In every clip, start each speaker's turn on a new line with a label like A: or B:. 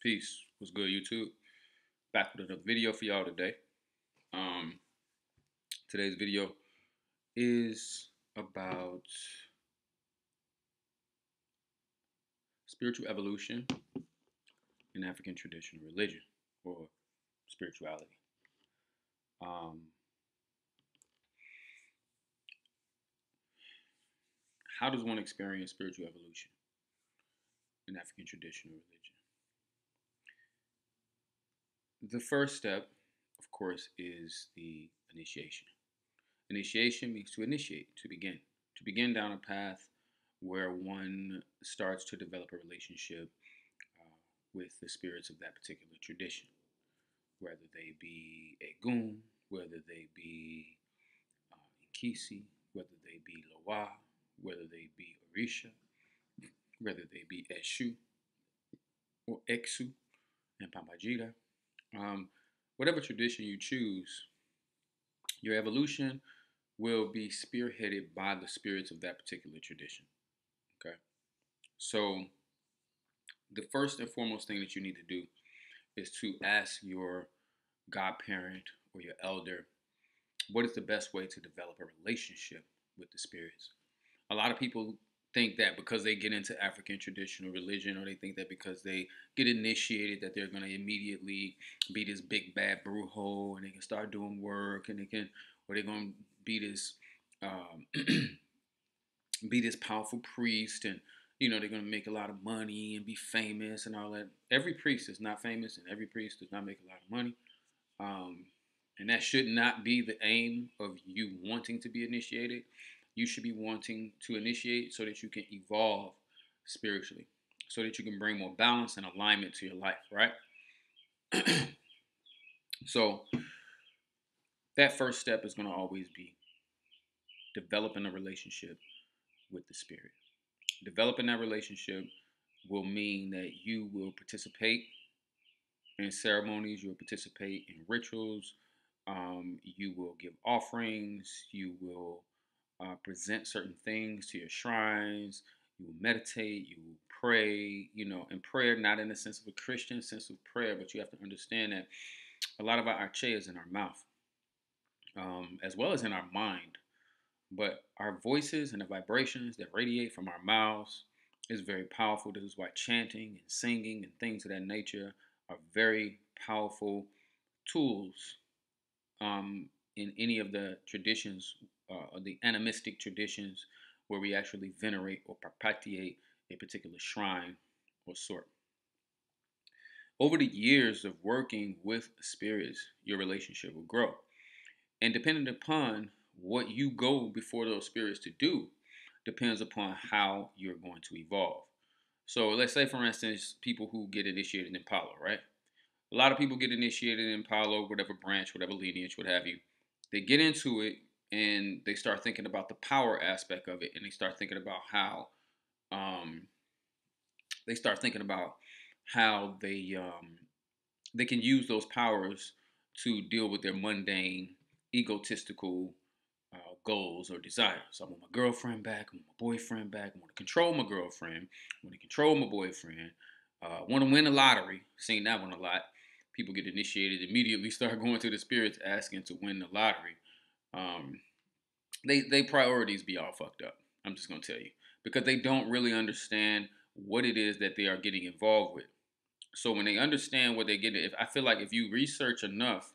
A: Peace. What's good, YouTube? Back with another video for y'all today. Um, Today's video is about spiritual evolution in African traditional religion or spirituality. Um, how does one experience spiritual evolution in African traditional religion? The first step, of course, is the initiation. Initiation means to initiate, to begin down a path where one starts to develop a relationship with the spirits of that particular tradition, whether they be Egun, whether they be Ikisi, whether they be Loa, whether they be Orisha, whether they be Eshu or Exu and Pambajita. Um, whatever tradition you choose, your evolution will be spearheaded by the spirits of that particular tradition. Okay. So the first and foremost thing that you need to do is to ask your godparent or your elder what is the best way to develop a relationship with the spirits. A lot of people think that because they get into African traditional religion, or they think that because they get initiated that they're going to immediately be this big bad brujo and they can start doing work, and they can, or they're going to be this um, be this powerful priest, and they're going to make a lot of money and be famous and all that. Every priest is not famous, and every priest does not make a lot of money. um, and that should not be the aim of you wanting to be initiated. You should be wanting to initiate so that you can evolve spiritually, so that you can bring more balance and alignment to your life, right? So that first step is going to always be developing a relationship with the spirit. Developing that relationship will mean that you will participate in ceremonies, you will participate in rituals, you will give offerings, you will present certain things to your shrines, you will meditate, you will pray, and prayer not in the sense of a Christian sense of prayer, but you have to understand that a lot of our arche is in our mouth, as well as in our mind. But our voices and the vibrations that radiate from our mouths is very powerful. This is why chanting and singing and things of that nature are very powerful tools in any of the traditions, the animistic traditions, where we actually venerate or propitiate a particular shrine or sort. Over the years of working with spirits, your relationship will grow. And depending upon what you go before those spirits to do, depends upon how you're going to evolve. So let's say, for instance, people who get initiated in Palo, right? A lot of people get initiated in Palo, whatever branch, whatever lineage, what have you. They get into it and they start thinking about the power aspect of it, and they start thinking about how um, they start thinking about how they can use those powers to deal with their mundane, egotistical goals or desires. I want my girlfriend back. I want my boyfriend back. I want to control my girlfriend. I want to control my boyfriend. I want to win the lottery. Seen that one a lot. People get initiated, immediately start going to the spirits asking to win the lottery. Um, they priorities be all fucked up. I'm just gonna tell you, because they don't really understand what it is that they are getting involved with. So when they understand what they're getting, if I feel like if you research enough,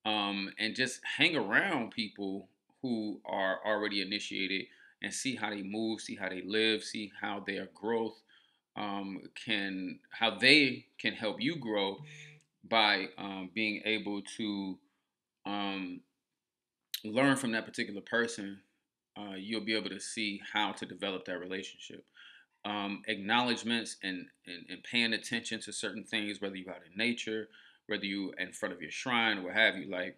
A: and just hang around people who are already initiated and see how they move, see how they live, see how their growth can how they can help you grow by being able to um, learn from that particular person. You'll be able to see how to develop that relationship. Acknowledgments and paying attention to certain things, whether you're out in nature, whether you in front of your shrine or what have you. Like,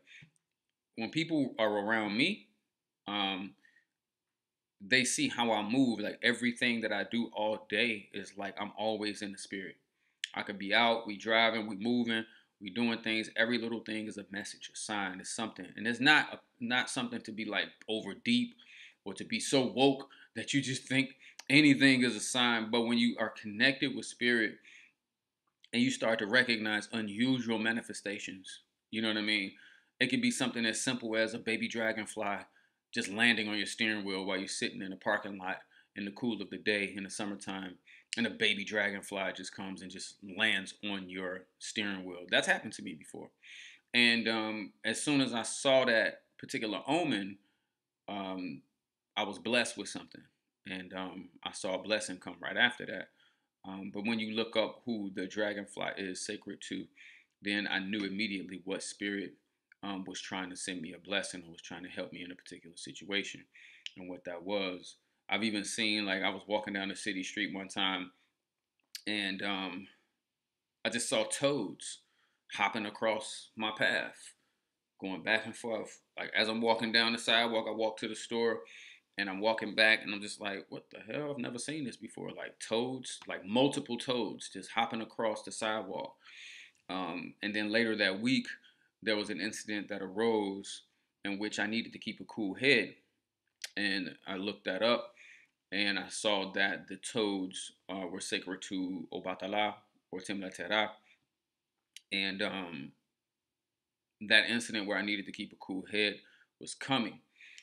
A: when people are around me, um, they see how I move. Like, everything that I do all day is like I'm always in the spirit. I could be out, we driving, we moving, we doing things. Every little thing is a message, a sign, it's something, and it's not something to be like over deep or to be so woke that you just think anything is a sign. But when you are connected with spirit, and you start to recognize unusual manifestations. You know what I mean? It could be something as simple as a baby dragonfly just landing on your steering wheel while you're sitting in a parking lot in the cool of the day in the summertime, and a baby dragonfly just comes and just lands on your steering wheel. That's happened to me before. And as soon as I saw that particular omen, um, I was blessed with something, and I saw a blessing come right after that. But when you look up who the dragonfly is sacred to, then I knew immediately what spirit was trying to send me a blessing or was trying to help me in a particular situation, and what that was. I've even seen, like, I was walking down the city street one time, and I just saw toads hopping across my path, going back and forth. Like, as I'm walking down the sidewalk, I walk to the store, and I'm walking back, and I'm just like, what the hell? I've never seen this before. Like toads, like multiple toads just hopping across the sidewalk. And then later that week, there was an incident that arose in which I needed to keep a cool head. And I looked that up, and I saw that the toads were sacred to Obatala or Timlatera. And that incident where I needed to keep a cool head was coming.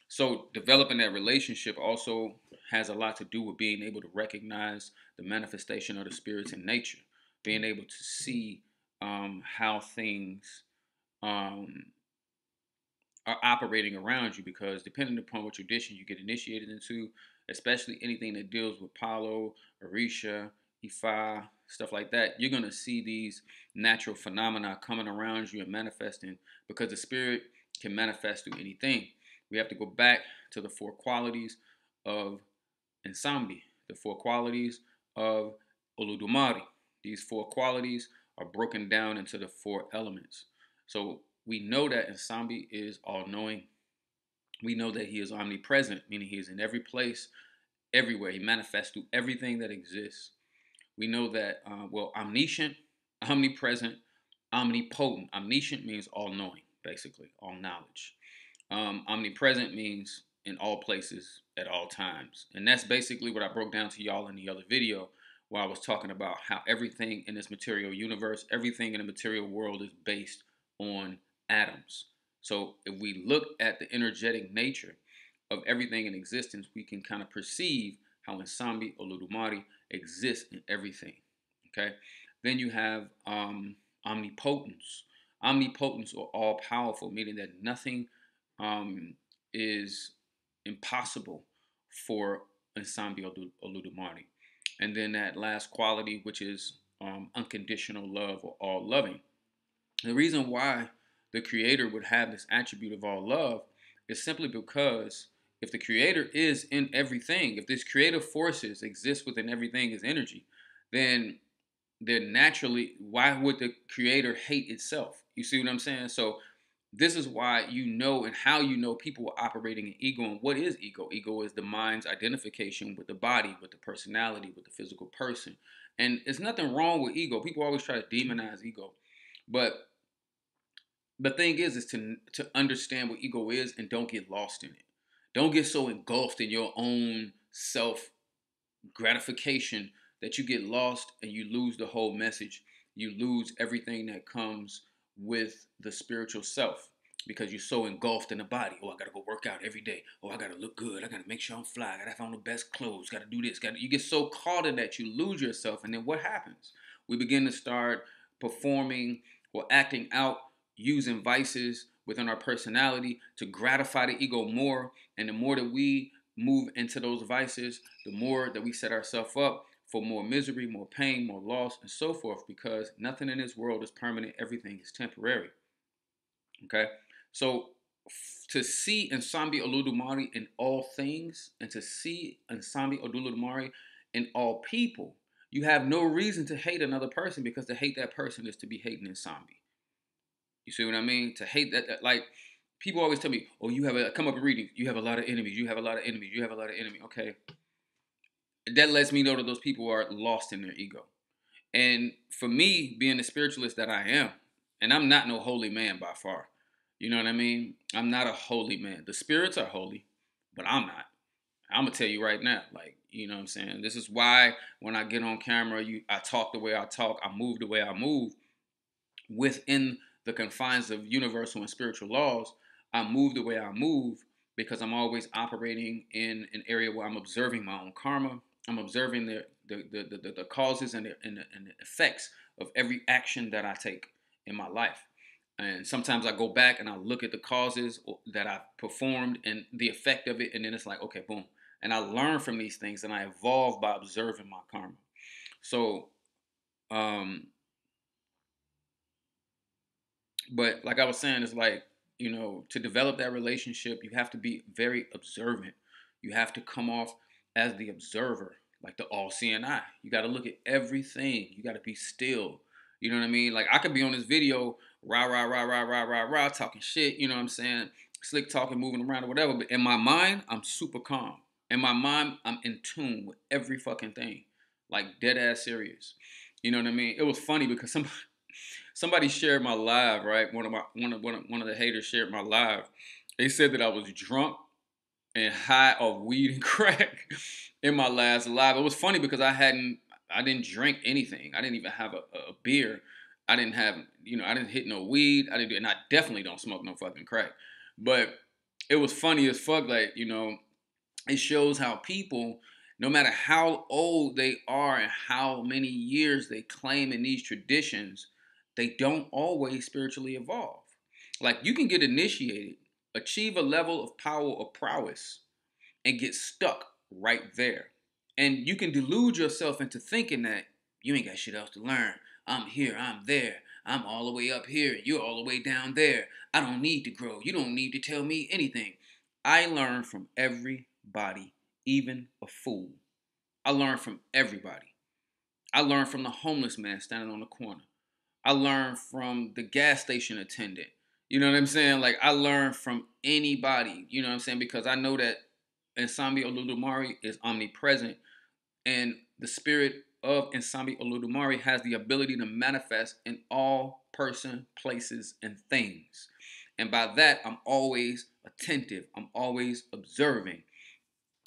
A: So developing that relationship also has a lot to do with being able to recognize the manifestation of the spirits in nature, being able to see how things um, are operating around you, because depending upon what tradition you get initiated into, especially anything that deals with Palo, Orisha, Ifa, stuff like that, you're going to see these natural phenomena coming around you and manifesting, because the spirit can manifest through anything. We have to go back to the four qualities of Nsambi, the four qualities of Oludumare. These four qualities are broken down into the four elements. So we know that Nsambi is all knowing. We know that he is omnipresent, meaning he is in every place, everywhere. He manifests through everything that exists. We know that, omniscient, omnipresent, omnipotent. Omniscient means all knowing, basically, all knowledge. Omnipresent means in all places at all times. And that's basically what I broke down to y'all in the other video, where I was talking about how everything in this material universe, everything in the material world is based on atoms. So if we look at the energetic nature of everything in existence, we can kind of perceive how Nsambi Oludumare exists in everything. Okay. Then you have omnipotence. Omnipotence or all powerful, meaning that nothing is impossible for Nsambi Oludumare. And then that last quality, which is unconditional love or all loving. The reason why the Creator would have this attribute of all love is simply because if the Creator is in everything, if this creative forces exist within everything as energy, then naturally, why would the Creator hate itself? You see what I'm saying? So this is why you know, and how you know people are operating in ego. And what is ego? Ego is the mind's identification with the body, with the personality, with the physical person. And there's nothing wrong with ego. People always try to demonize ego. But the thing is to understand what ego is and don't get lost in it. Don't get so engulfed in your own self gratification that you get lost and you lose the whole message. You lose everything that comes with the spiritual self, because you're so engulfed in the body. Oh, I gotta go work out every day. Oh, I gotta look good. I gotta make sure I'm fly. I gotta have on the best clothes. Gotta do this. You get so caught in that you lose yourself. And then what happens? We begin to start performing or acting out using vices within our personality to gratify the ego more. And the more that we move into those vices, the more that we set ourselves up for more misery, more pain, more loss, and so forth, because nothing in this world is permanent. Everything is temporary. Okay? So to see Nsambi Oludumare in all things, and to see Nsambi Oludumare in all people, you have no reason to hate another person, because to hate that person is to be hating Nsambi. You see what I mean? To hate that, like, people always tell me, oh, you have come up and reading, you have a lot of enemies, you have a lot of enemies, you have a lot of enemies. Okay. That lets me know that those people are lost in their ego. And for me, being the spiritualist that I am, and I'm not no holy man by far. You know what I mean? I'm not a holy man. The spirits are holy, but I'm not. I'm gonna tell you right now, like, You know what I'm saying? This is why when I get on camera, I talk the way I talk, I move the way I move within the confines of universal and spiritual laws. I move the way I move because I'm always operating in an area where I'm observing my own karma. I'm observing the causes and the effects of every action that I take in my life. And sometimes I go back and I look at the causes that I've performed and the effect of it. And then it's like, okay, boom. And I learn from these things and I evolve by observing my karma. So, but like I was saying, it's like, to develop that relationship, you have to be very observant. You have to come off as the observer, like the all-seeing eye. You got to look at everything. You got to be still. You know what I mean? Like I could be on this video, rah, rah, rah, rah, rah, rah, rah, talking shit, you know what I'm saying? Slick talking, moving around or whatever. But in my mind, I'm super calm. In my mind, I'm in tune with every fucking thing. Like dead ass serious. You know what I mean? It was funny because somebody shared my live, right? One of the haters shared my live. They said that I was drunk and high of weed and crack in my last live. It was funny because I didn't drink anything. I didn't even have a beer. I didn't have, I didn't hit no weed. And I definitely don't smoke no fucking crack. But it was funny as fuck. Like, it shows how people, no matter how old they are and how many years they claim in these traditions, they don't always spiritually evolve. Like you can get initiated, achieve a level of power or prowess, and get stuck right there. And you can delude yourself into thinking that you ain't got shit else to learn. I'm here, I'm there. I'm all the way up here, you're all the way down there. I don't need to grow. You don't need to tell me anything. I learn from everybody, even a fool. I learn from everybody. I learn from the homeless man standing on the corner. I learned from the gas station attendant. You know what I'm saying? Like I learned from anybody, you know what I'm saying? Because I know that Nsambi Oludumare is omnipresent and the spirit of Nsambi Oludumare has the ability to manifest in all person, places, and things. And by that, I'm always attentive. I'm always observing.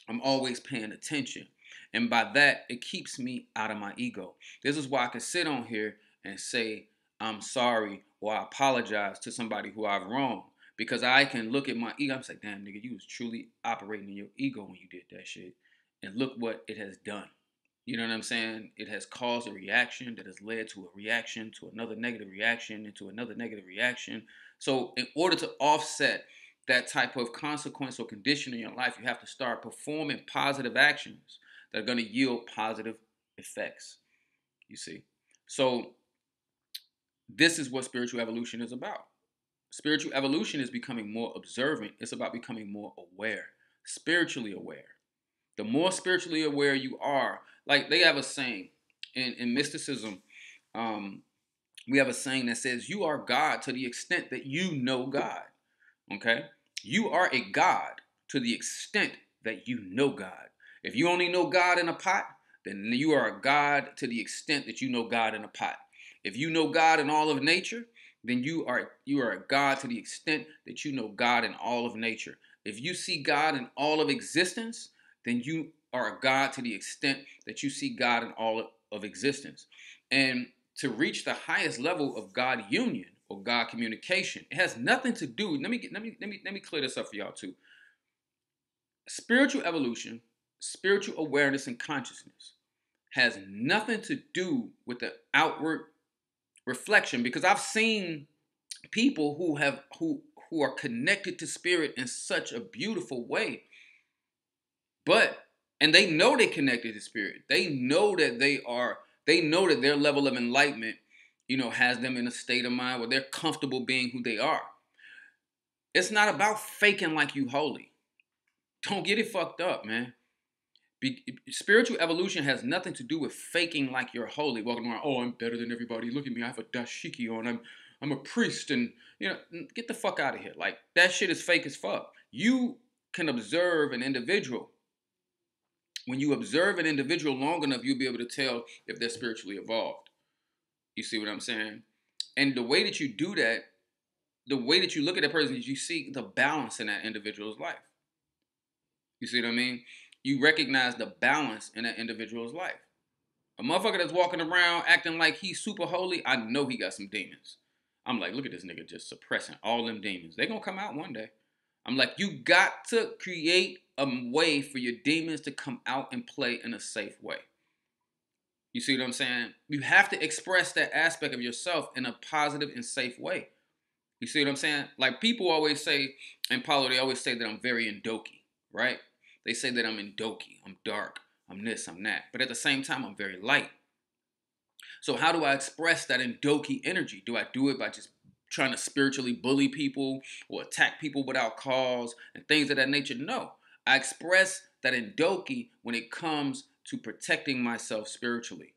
A: I'm always paying attention. And by that, it keeps me out of my ego. This is why I can sit on here and say, I'm sorry or I apologize to somebody who I've wronged. Because I can look at my ego. I'm like, damn, nigga, you was truly operating in your ego when you did that shit. And look what it has done. You know what I'm saying? It has caused a reaction that has led to a reaction, to another negative reaction, and to another negative reaction. So in order to offset that type of consequence or condition in your life, you have to start performing positive actions that are going to yield positive effects. You see? So this is what spiritual evolution is about. Spiritual evolution is becoming more observant. It's about becoming more aware, spiritually aware. The more spiritually aware you are, like they have a saying in mysticism, we have a saying that says, you are God to the extent that you know God. Okay? You are a God to the extent that you know God. If you only know God in a pot, then you are a God to the extent that you know God in a pot. If you know God in all of nature, then you are a God to the extent that you know God in all of nature. If you see God in all of existence, then you are a God to the extent that you see God in all of existence. And to reach the highest level of God union or God communication, it has nothing to do. Let me clear this up for y'all too. Spiritual evolution, spiritual awareness, and consciousness has nothing to do with the outward reflection, because I've seen people who are connected to spirit in such a beautiful way, and they know they connected to spirit. They know that their level of enlightenment, has them in a state of mind where they're comfortable being who they are. It's not about faking like you holy. Don't get it fucked up, man. Spiritual evolution has nothing to do with faking like you're holy, walking around, oh, I'm better than everybody. Look at me, I have a dashiki on. I'm a priest, and get the fuck out of here. Like that shit is fake as fuck. You can observe an individual. When you observe an individual long enough, you'll be able to tell if they're spiritually evolved. You see what I'm saying? And the way that you do that, the way that you look at that person is you see the balance in that individual's life. You see what I mean? you recognize the balance in that individual's life. A motherfucker that's walking around acting like he's super holy, I know he got some demons. I'm like, look at this nigga just suppressing all them demons. They gonna come out one day. I'm like, you got to create a way for your demons to come out and play in a safe way. You see what I'm saying? You have to express that aspect of yourself in a positive and safe way. You see what I'm saying? Like people always say, in Palo, they always say that I'm very Indoki, right? They say that I'm Indoki, I'm dark, I'm this, I'm that. But at the same time, I'm very light. So how do I express that Indoki energy? Do I do it by just trying to spiritually bully people or attack people without cause and things of that nature? No. I express that Indoki when it comes to protecting myself spiritually.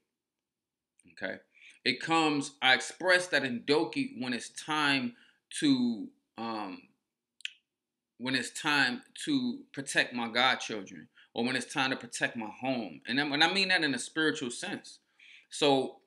A: Okay? I express that Indoki when it's time to um, protect my godchildren, or when it's time to protect my home. And I mean that in a spiritual sense. So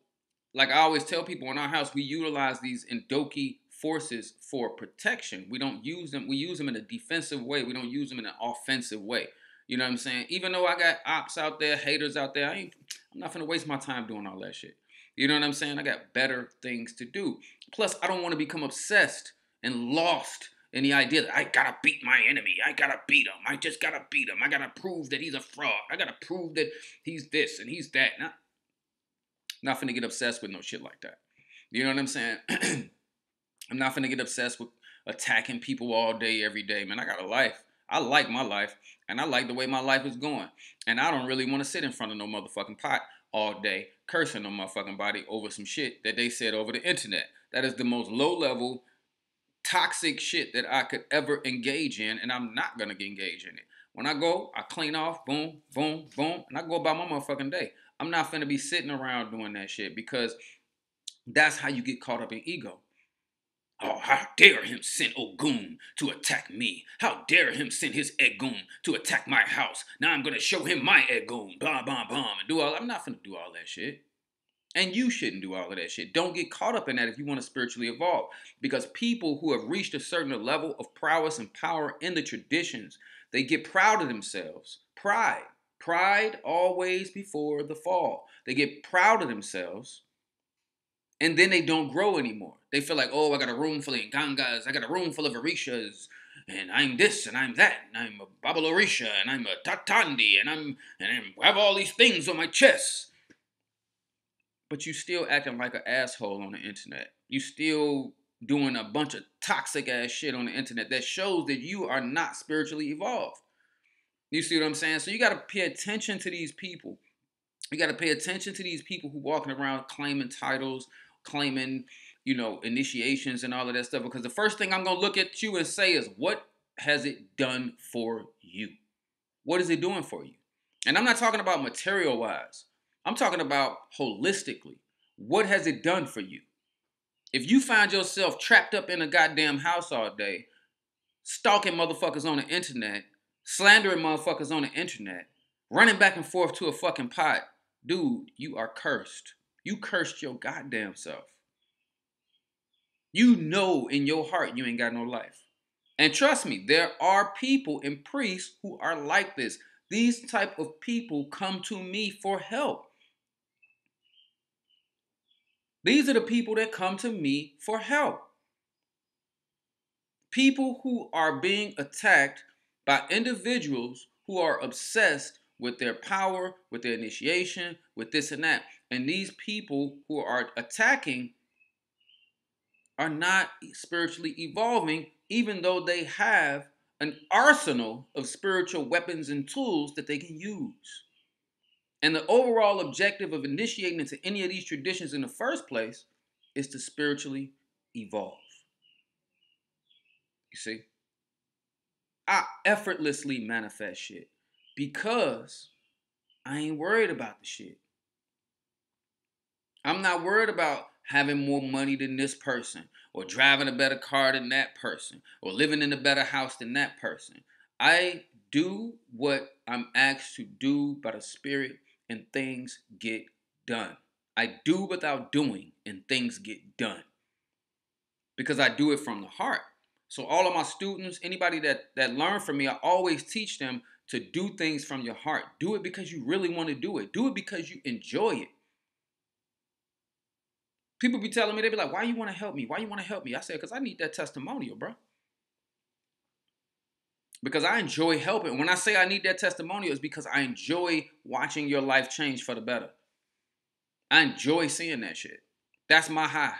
A: like I always tell people in our house, we utilize these Indoki forces for protection. We don't use them. We use them in a defensive way. We don't use them in an offensive way. You know what I'm saying? Even though I got ops out there, haters out there, I'm not going to waste my time doing all that shit. You know what I'm saying? I got better things to do. Plus, I don't want to become obsessed and lost in the idea that I got to beat my enemy. I got to beat him. I just got to beat him. I got to prove that he's a fraud. I got to prove that he's this and he's that. Not finna get obsessed with no shit like that. You know what I'm saying? I'm not finna get obsessed with attacking people all day, every day. Man, I got a life. I like my life, and I like the way my life is going. And I don't really want to sit in front of no motherfucking pot all day cursing on my fucking body over some shit that they said over the internet. That is the most low-level, toxic shit that I could ever engage in, and I'm not gonna engage in it. When I go, I clean off, boom, boom, boom, and I go about my motherfucking day. I'm not finna be sitting around doing that shit because that's how you get caught up in ego. Oh, how dare him send Ogun to attack me? How dare him send his Egun to attack my house? Now I'm gonna show him my Egun, blah, blah, blah, and do all. I'm not finna do all that shit. And you shouldn't do all of that shit. Don't get caught up in that if you want to spiritually evolve. Because people who have reached a certain level of prowess and power in the traditions, they get proud of themselves. Pride. Pride always before the fall. They get proud of themselves, and then they don't grow anymore. They feel like, oh, I got a room full of Ngangas, I got a room full of Orishas, and I'm this, and I'm that, and I'm a Babalorisha, and I'm a Tatandi, and I have all these things on my chest. But you still acting like an asshole on the internet. You still doing a bunch of toxic ass shit on the internet that shows that you are not spiritually evolved. You see what I'm saying? So you got to pay attention to these people. You got to pay attention to these people who walking around claiming titles, claiming, initiations and all of that stuff. Because the first thing I'm going to look at you and say is, what has it done for you? What is it doing for you? And I'm not talking about material wise. I'm talking about holistically. What has it done for you? If you find yourself trapped up in a goddamn house all day, stalking motherfuckers on the internet, slandering motherfuckers on the internet, running back and forth to a fucking pot, dude, you are cursed. You cursed your goddamn self. You know in your heart you ain't got no life. And trust me, there are people and priests who are like this. These type of people come to me for help. These are the people that come to me for help. People who are being attacked by individuals who are obsessed with their power, with their initiation, with this and that. And these people who are attacking are not spiritually evolving, even though they have an arsenal of spiritual weapons and tools that they can use. And the overall objective of initiating into any of these traditions in the first place is to spiritually evolve. You see? I effortlessly manifest shit because I ain't worried about the shit. I'm not worried about having more money than this person, or driving a better car than that person, or living in a better house than that person. I do what I'm asked to do by the Spirit, and things get done. I do without doing, and things get done. Because I do it from the heart. So all of my students, anybody that learn from me, I always teach them to do things from your heart. Do it because you really want to do it. Do it because you enjoy it. People be telling me, they be like, why you want to help me? Why you want to help me? I said, because I need that testimonial, bro. Because I enjoy helping. When I say I need that testimonial, it's because I enjoy watching your life change for the better. I enjoy seeing that shit. That's my high.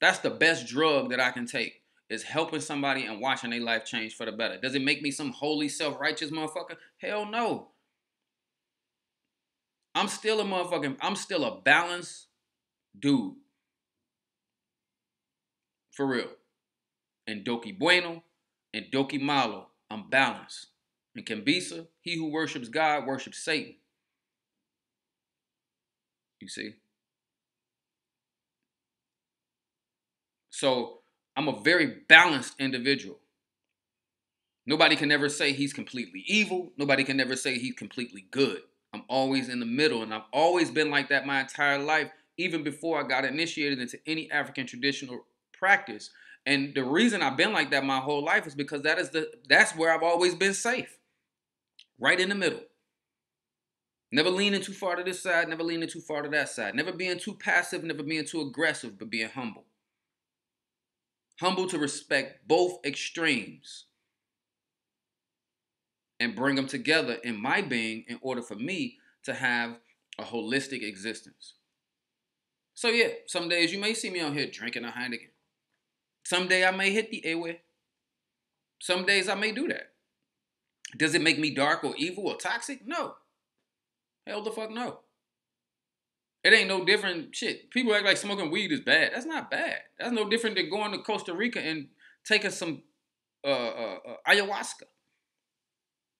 A: That's the best drug that I can take, is helping somebody and watching their life change for the better. Does it make me some holy, self-righteous motherfucker? Hell no. I'm still a balanced dude. For real. And Doki Bueno and Doki Malo, I'm balanced. And Kambisa, he who worships God worships Satan. You see? So I'm a very balanced individual. Nobody can ever say he's completely evil. Nobody can ever say he's completely good. I'm always in the middle, and I've always been like that my entire life, even before I got initiated into any African traditional practice. And the reason I've been like that my whole life is because that's where I've always been safe. Right in the middle. Never leaning too far to this side, never leaning too far to that side. Never being too passive, never being too aggressive, but being humble. Humble to respect both extremes and bring them together in my being in order for me to have a holistic existence. So yeah, some days you may see me on here drinking a Heineken. Some day I may hit the A-way. Some days I may do that. Does it make me dark or evil or toxic? No. Hell the fuck no. It ain't no different shit. People act like smoking weed is bad. That's not bad. That's no different than going to Costa Rica and taking some ayahuasca.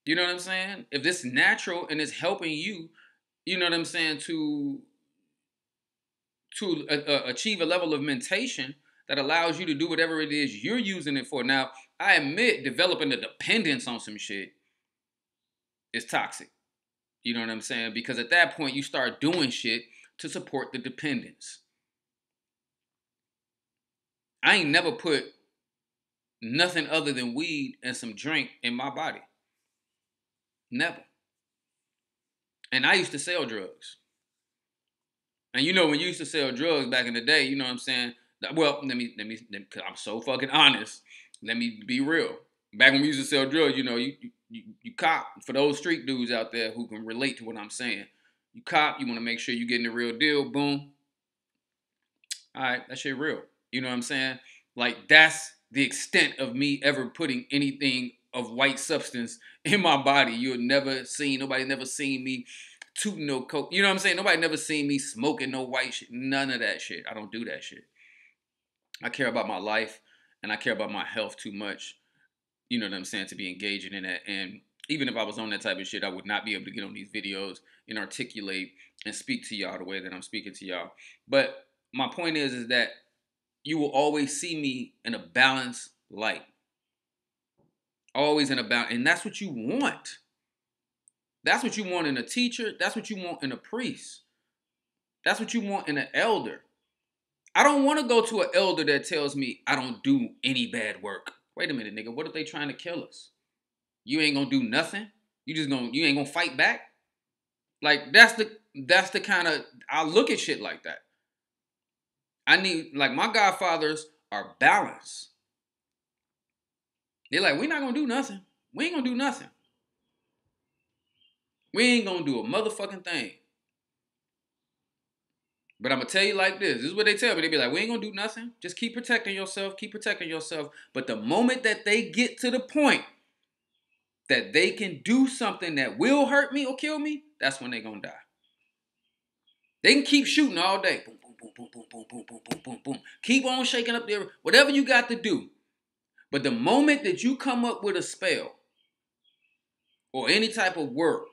A: You know what I'm saying? If this is natural and it's helping you, you know what I'm saying, to achieve a level of mentation that allows you to do whatever it is you're using it for. Now, I admit developing a dependence on some shit is toxic. You know what I'm saying? Because at that point, you start doing shit to support the dependence. I ain't never put nothing other than weed and some drink in my body. Never. And I used to sell drugs. And you know, when you used to sell drugs back in the day, you know what I'm saying? Well, let me, cause I'm so fucking honest. Let me be real. Back when we used to sell drugs, you know, you cop, for those street dudes out there who can relate to what I'm saying. You cop, you want to make sure you're getting the real deal. Boom. All right, that shit real. You know what I'm saying? Like, that's the extent of me ever putting anything of white substance in my body. Nobody never seen me tooting no coke. You know what I'm saying? Nobody never seen me smoking no white shit. None of that shit. I don't do that shit. I care about my life and I care about my health too much, you know what I'm saying, to be engaging in that. And even if I was on that type of shit, I would not be able to get on these videos and articulate and speak to y'all the way that I'm speaking to y'all. But my point is that you will always see me in a balanced light. Always in a balance. And that's what you want. That's what you want in a teacher. That's what you want in a priest. That's what you want in an elder. I don't want to go to an elder that tells me I don't do any bad work. Wait a minute, nigga. What if they trying to kill us? You ain't gonna do nothing? You ain't gonna fight back? Like, that's the kind of, I look at shit like that. Like, my godfathers are balanced. They're like, we're not gonna do nothing. We ain't gonna do nothing. We ain't gonna do a motherfucking thing. But I'm gonna tell you like this. This is what they tell me. They be like, we ain't gonna do nothing. Just keep protecting yourself. Keep protecting yourself. But the moment that they get to the point that they can do something that will hurt me or kill me, that's when they gonna die. They can keep shooting all day. Boom, boom, boom, boom, boom, boom, boom, boom, boom, boom, boom. Keep on shaking up there. Whatever you got to do. But the moment that you come up with a spell or any type of work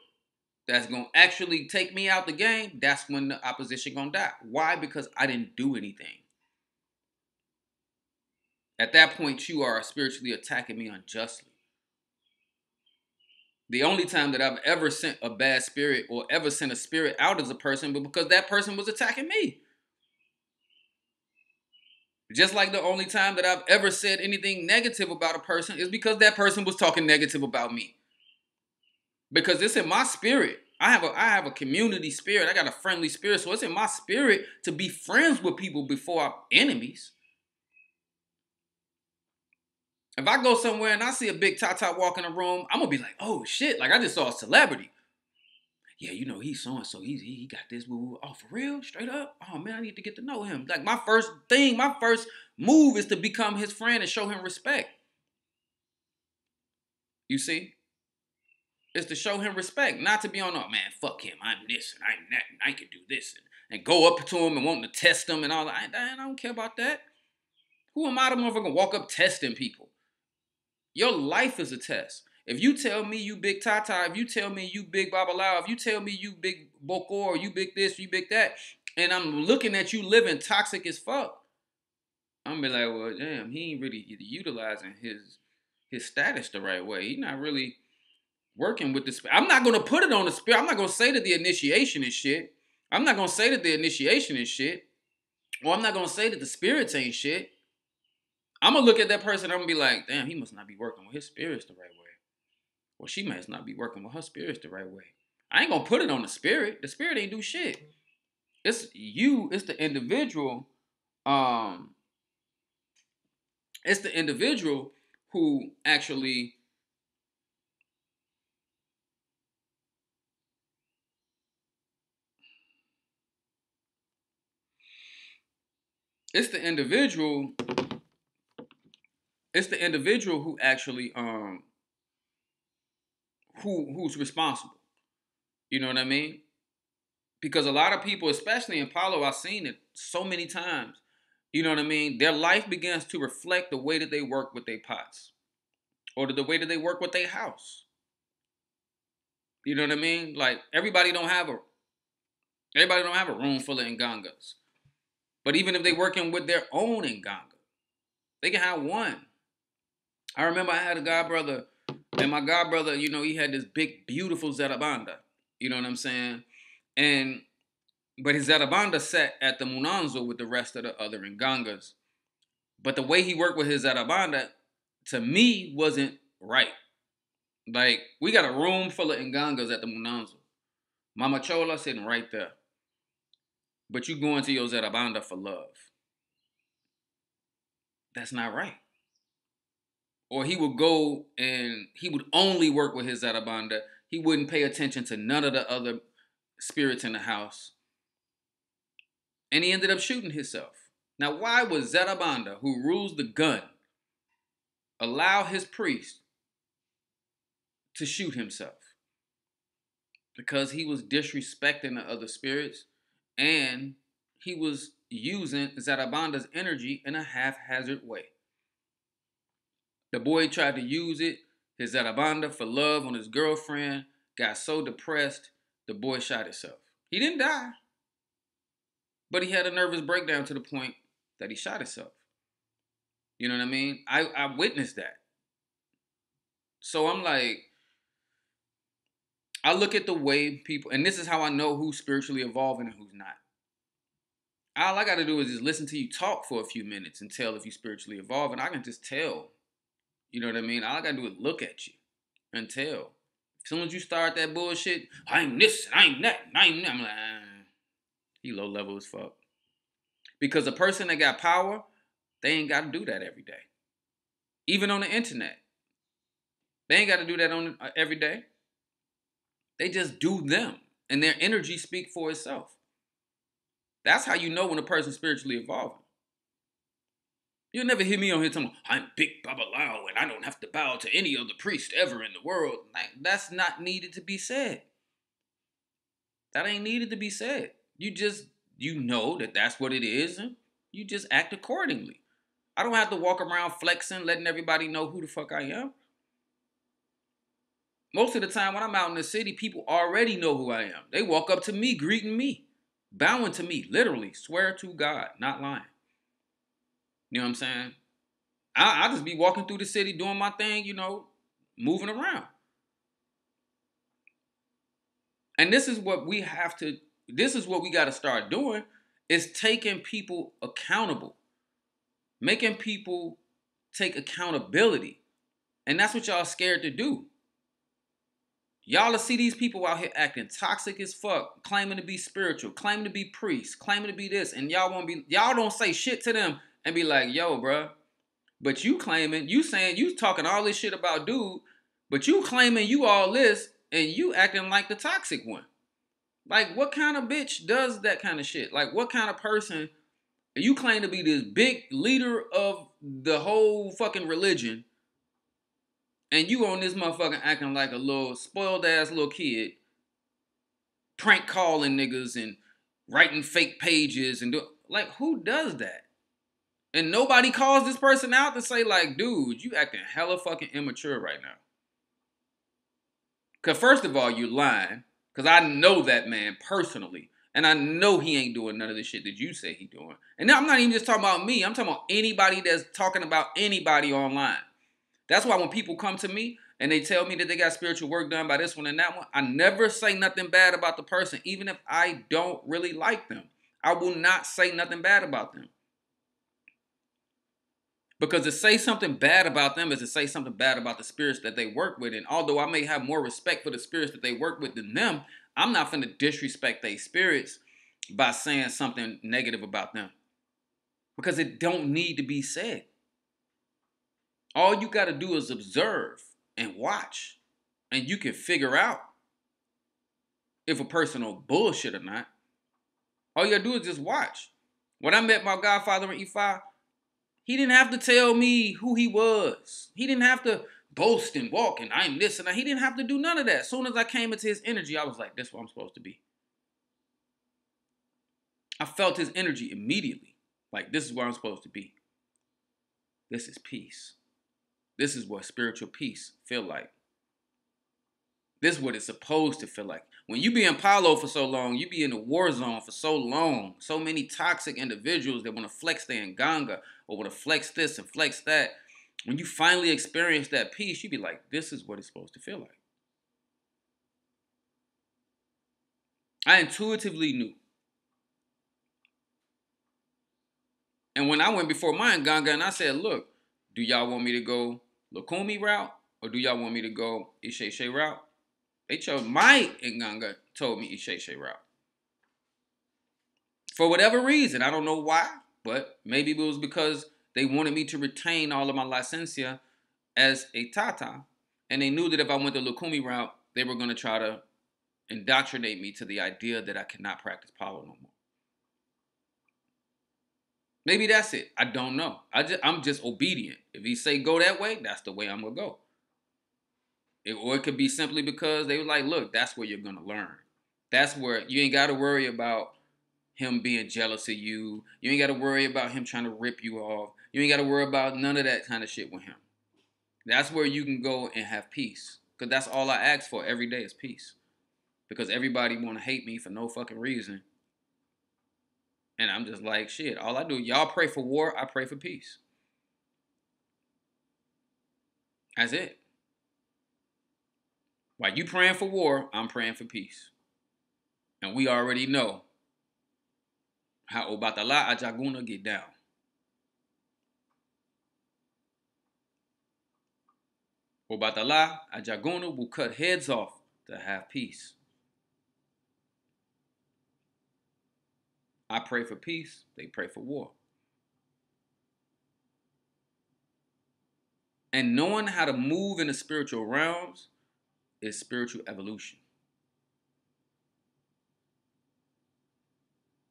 A: that's going to actually take me out the game, that's when the opposition going to die. Why? Because I didn't do anything. At that point, you are spiritually attacking me unjustly. The only time that I've ever sent a bad spirit or ever sent a spirit out as a person, but because that person was attacking me. Just like the only time that I've ever said anything negative about a person is because that person was talking negative about me. because it's in my spirit. I have a community spirit. I got a friendly spirit, so it's in my spirit to be friends with people before I'm enemies. If I go somewhere and I see a big Tata walk in a room, I'm gonna be like, oh shit, like I just saw a celebrity. Yeah, you know, he's so and so. He got this. Oh, for real? Straight up? Oh man, I need to get to know him. Like my first move is to become his friend and show him respect. You see? Is to show him respect, not to be on, oh man, fuck him, I'm this and I'm that, and I can do this, and go up to him and wanting to test him and all that. I don't care about that. Who am I to motherfucker walk up testing people? Your life is a test. If you tell me you big Tata, if you tell me you big Babalao, if you tell me you big Bokor, you big this, you big that, and I'm looking at you living toxic as fuck, I'm gonna be like, well, damn, he ain't really utilizing his status the right way. He not really working with the spirit. I'm not going to put it on the spirit. I'm not going to say that the initiation is shit. I'm not going to say that the initiation is shit. Or I'm not going to say that the spirits ain't shit. I'm going to look at that person and I'm going to be like, damn, he must not be working with his spirits the right way. Or she must not be working with her spirits the right way. I ain't going to put it on the spirit. The spirit ain't do shit. It's you. It's the individual. It's the individual who actually It's the individual who actually who's responsible. You know what I mean? Because a lot of people, especially in Palo, I've seen it so many times. You know what I mean? Their life begins to reflect the way that they work with their pots, or the way that they work with their house. You know what I mean? Like everybody don't have a room full of Ngangas. But even if they working with their own Nganga, they can have one. I remember I had a god brother, and my god brother, you know, he had this big, beautiful Zarabanda. You know what I'm saying? But his Zarabanda sat at the Munanzo with the rest of the other Ngangas. But the way he worked with his Zarabanda, to me, wasn't right. Like, we got a room full of Ngangas at the Munanzo. Mama Chola sitting right there. But you going to your Zarabanda for love. That's not right. Or he would go and he would only work with his Zarabanda. He wouldn't pay attention to none of the other spirits in the house. And he ended up shooting himself. Now, why would Zarabanda, who rules the gun, allow his priest to shoot himself? Because he was disrespecting the other spirits, and he was using Zarabanda's energy in a haphazard way. The boy tried to use it, his Zarabanda, for love on his girlfriend, got so depressed, the boy shot himself. He didn't die, but he had a nervous breakdown to the point that he shot himself. You know what I mean? I witnessed that. So I'm like, I look at the way people, and this is how I know who's spiritually evolving and who's not. All I got to do is just listen to you talk for a few minutes and tell if you're spiritually evolving. I can just tell. You know what I mean? All I got to do is look at you and tell. As soon as you start that bullshit, I'm this, I'm that, I'm that, I'm like, he low level as fuck. Because a person that got power, they ain't got to do that every day. Even on the internet. They ain't got to do that on every day. They just do them. And their energy speak for itself. That's how you know when a person's spiritually evolving. You'll never hear me on here talking, I'm Big Babalao and I don't have to bow to any other priest ever in the world. Like, that's not needed to be said. That ain't needed to be said. You know that that's what it is, and you just act accordingly. I don't have to walk around flexing, letting everybody know who the fuck I am. Most of the time when I'm out in the city, people already know who I am. They walk up to me, greeting me, bowing to me, literally, swear to God, not lying. You know what I'm saying? I just be walking through the city doing my thing, you know, moving around. And this is what we got to start doing, is taking people accountable. Making people take accountability. And that's what y'all scared to do. Y'all will see these people out here acting toxic as fuck, claiming to be spiritual, claiming to be priests, claiming to be this, and y'all don't say shit to them and be like, yo, bruh. But you claiming, you saying, you talking all this shit about dude, but you claiming you all this and you acting like the toxic one. Like, what kind of bitch does that kind of shit? Like, what kind of person, you claim to be this big leader of the whole fucking religion, and you on this motherfucker acting like a little spoiled ass little kid, prank calling niggas and writing fake pages and like, who does that? And nobody calls this person out to say like, dude, you acting hella fucking immature right now. Cause first of all, you lying. Cause I know that man personally. And I know he ain't doing none of the shit that you say he doing. And now I'm not even just talking about me. I'm talking about anybody that's talking about anybody online. That's why when people come to me and they tell me that they got spiritual work done by this one and that one, I never say nothing bad about the person, even if I don't really like them. I will not say nothing bad about them. Because to say something bad about them is to say something bad about the spirits that they work with. And although I may have more respect for the spirits that they work with than them, I'm not finna disrespect their spirits by saying something negative about them. Because it don't need to be said. All you got to do is observe and watch. And you can figure out if a person on bullshit or not. All you got to do is just watch. When I met my godfather in E5, he didn't have to tell me who he was. He didn't have to boast and walk and I'm this and that. He didn't have to do none of that. As soon as I came into his energy, I was like, this is what I'm supposed to be. I felt his energy immediately. Like, this is where I'm supposed to be. This is peace. This is what spiritual peace feel like. This is what it's supposed to feel like. When you be in Palo for so long, you be in the war zone for so long. So many toxic individuals that want to flex their Nganga or want to flex this and flex that. When you finally experience that peace, you be like, this is what it's supposed to feel like. I intuitively knew. And when I went before my Nganga and I said, look, do y'all want me to go Lukumi route or do y'all want me to go Isheshe route? They chose my Nganga told me Isheshe route. For whatever reason, I don't know why, but maybe it was because they wanted me to retain all of my licencia as a Tata. And they knew that if I went the Lukumi route, they were going to try to indoctrinate me to the idea that I cannot practice Palo no more. Maybe that's it. I don't know. I'm just obedient. If he say go that way, that's the way I'm going to go. Or it could be simply because they were like, look, that's where you're going to learn. That's where you ain't got to worry about him being jealous of you. You ain't got to worry about him trying to rip you off. You ain't got to worry about none of that kind of shit with him. That's where you can go and have peace. Because that's all I ask for every day is peace. Because everybody want to hate me for no fucking reason. And I'm just like, shit, all I do, y'all pray for war, I pray for peace. That's it. While you praying for war, I'm praying for peace. And we already know how Obatala Ajaguna get down. Obatala Ajaguna will cut heads off to have peace. I pray for peace, they pray for war. And knowing how to move in the spiritual realms is spiritual evolution.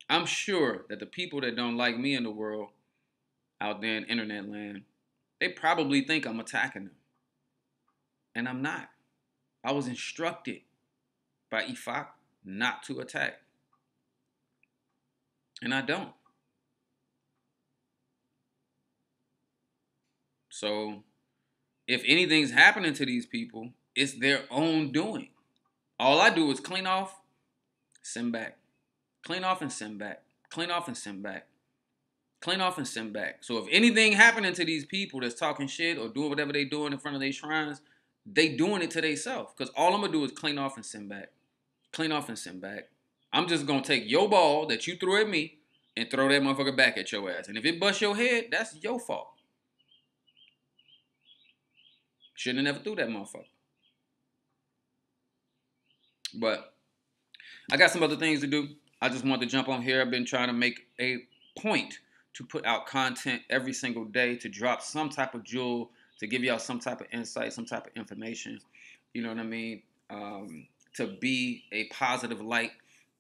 A: I'm sure that the people that don't like me in the world out there in internet land, they probably think I'm attacking them. And I'm not. I was instructed by Ifa not to attack. And I don't. So if anything's happening to these people, it's their own doing. All I do is clean off, send back. Clean off and send back. Clean off and send back. Clean off and send back. So if anything happening to these people that's talking shit or doing whatever they doing in front of their shrines, they doing it to themselves. Because all I'm going to do is clean off and send back. Clean off and send back. I'm just going to take your ball that you threw at me and throw that motherfucker back at your ass. And if it busts your head, that's your fault. Shouldn't have never threw that motherfucker. But I got some other things to do. I just wanted to jump on here. I've been trying to make a point to put out content every single day, to drop some type of jewel, to give y'all some type of insight, some type of information. You know what I mean? To be a positive light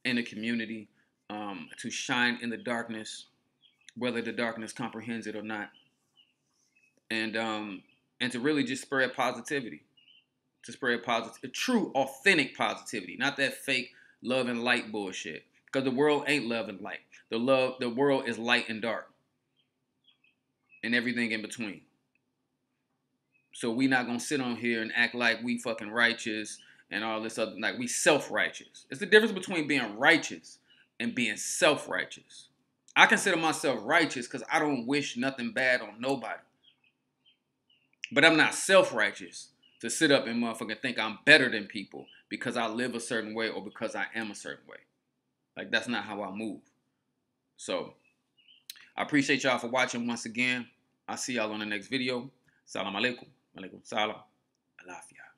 A: in the community, to shine in the darkness, whether the darkness comprehends it or not, and to really just spread positivity, to spread positive, true, authentic positivity, not that fake love and light bullshit. Because the world ain't love and light. The world is light and dark, and everything in between. So we not gonna sit on here and act like we fucking righteous and all this other, like we self-righteous. It's the difference between being righteous and being self-righteous. I consider myself righteous because I don't wish nothing bad on nobody. But I'm not self-righteous to sit up and motherfucking think I'm better than people because I live a certain way or because I am a certain way. Like, that's not how I move. So, I appreciate y'all for watching once again. I'll see y'all on the next video. Salam alaikum. Alaikum salam. Alafia.